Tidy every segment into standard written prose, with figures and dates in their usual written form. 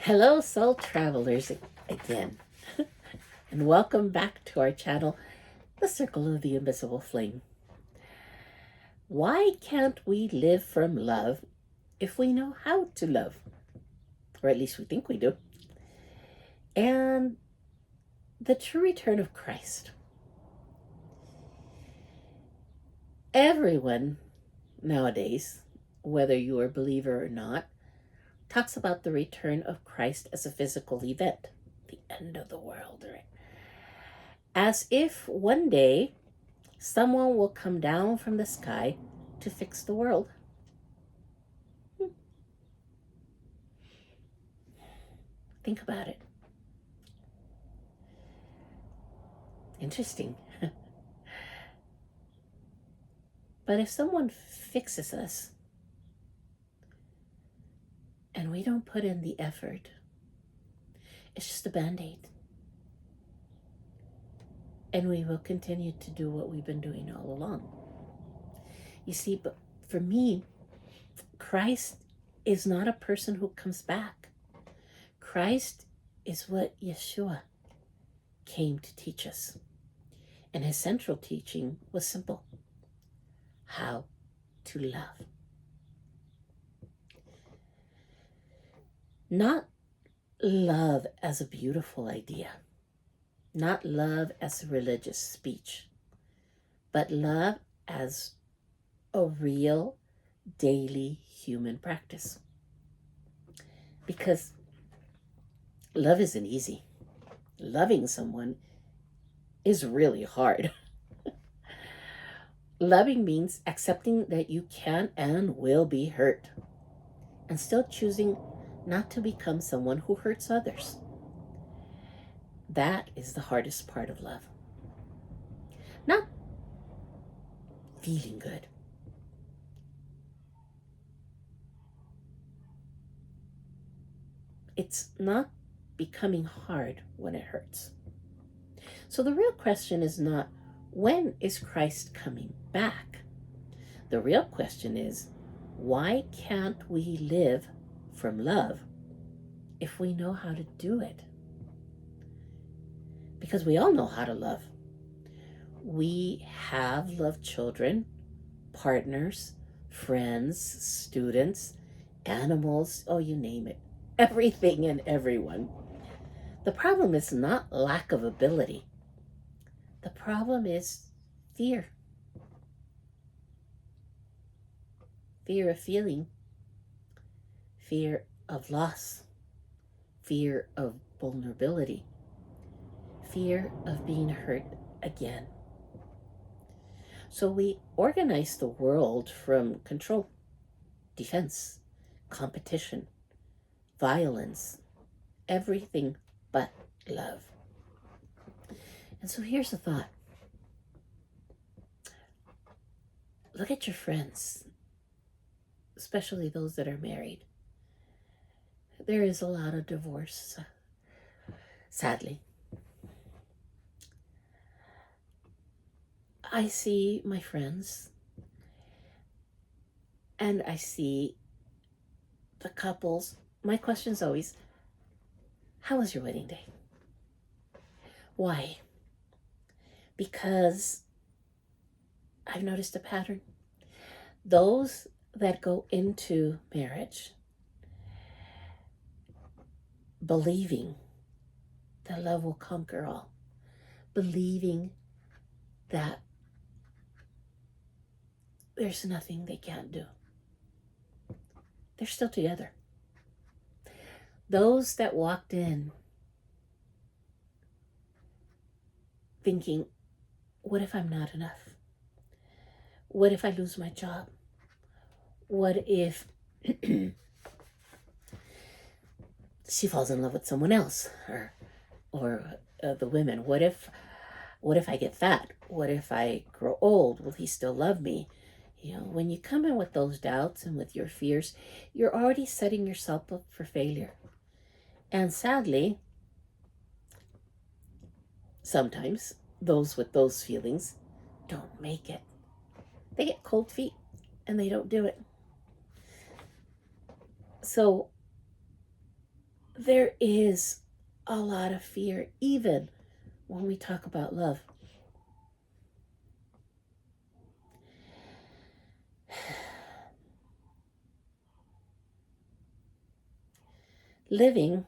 Hello, soul travelers, again, and welcome back to our channel, The Circle of the Invisible Flame. Why can't we live from love if we know how to love? Or at least we think we do. And the true return of Christ. Everyone nowadays, whether you are a believer or not, talks about the return of Christ as a physical event, the end of the world, right? As if one day someone will come down from the sky to fix the world. Think about it. Interesting. But if someone fixes us and we don't put in the effort, it's just a band-aid. And we will continue to do what we've been doing all along. You see, but for me, Christ is not a person who comes back. Christ is what Yeshua came to teach us. And his central teaching was simple: how to love. Not love as a beautiful idea, not love as a religious speech, but love as a real daily human practice. Because love isn't easy. Loving someone is really hard. Loving means accepting that you can and will be hurt, and still choosing not to become someone who hurts others. That is the hardest part of love. Not feeling good. It's not becoming hard when it hurts. So the real question is not, when is Christ coming back? The real question is, why can't we live from love if we know how to do it? Because we all know how to love. We have loved children, partners, friends, students, animals, oh, you name it. Everything and everyone. The problem is not lack of ability. The problem is fear. Fear of feeling. Fear of loss. Fear of vulnerability. Fear of being hurt again. So we organize the world from control, defense, competition, violence, everything but love. And so here's the thought. Look at your friends, especially those that are married. There is a lot of divorce, sadly. I see my friends, and I see the couples. My question is always, how was your wedding day? Why? Because I've noticed a pattern. Those that go into marriage believing that love will conquer all, believing that there's nothing they can't do, they're still together. Those that walked in thinking, what if I'm not enough? What if I lose my job? What if she falls in love with someone else? Or the women, what if I get fat? What if I grow old? Will he still love me? You know, when you come in with those doubts and with your fears, you're already setting yourself up for failure. And sadly, sometimes those with those feelings don't make it. They get cold feet and they don't do it. So there is a lot of fear, even when we talk about love. Living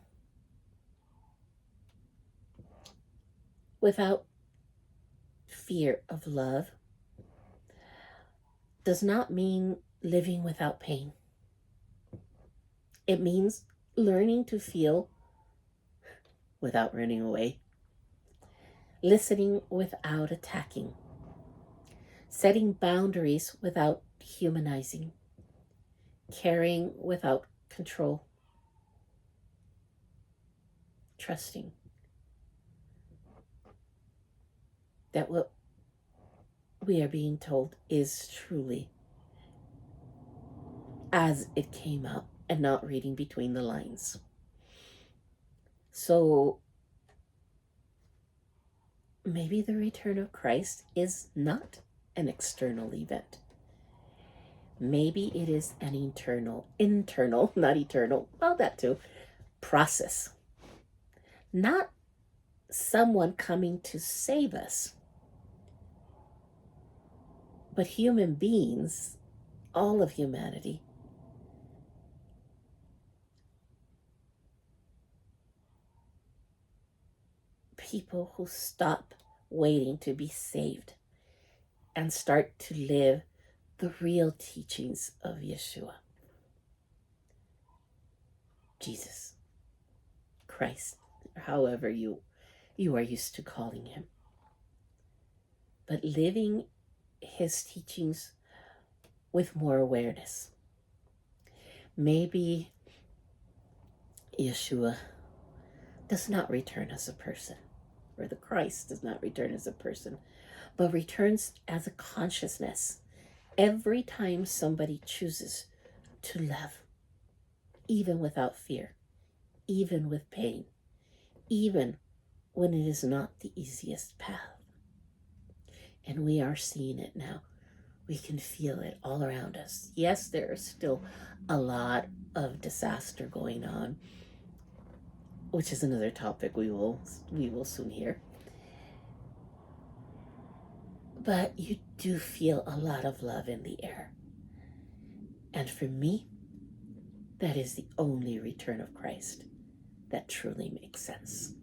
without fear of love does not mean living without pain. It means learning to feel without running away, listening without attacking, setting boundaries without humanizing, caring without control, trusting that what we are being told is truly as it came out and not reading between the lines. So maybe the return of Christ is not an external event. Maybe it is an internal, not eternal, well, that too, process. Not someone coming to save us, but human beings, all of humanity, people who stop waiting to be saved and start to live the real teachings of Yeshua, Jesus, Christ, however you are used to calling him. But living his teachings with more awareness. Maybe Yeshua does not return as a person, or the Christ does not return as a person, but returns as a consciousness every time somebody chooses to love, even without fear, even with pain, even when it is not the easiest path. And we are seeing it now. We can feel it all around us. Yes, there is still a lot of disaster going on, which is another topic we will soon hear. But you do feel a lot of love in the air. And for me, that is the only return of Christ that truly makes sense.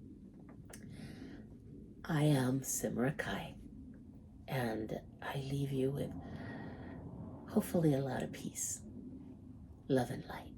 I am Simera'Kai, and I leave you with hopefully a lot of peace, love, and light.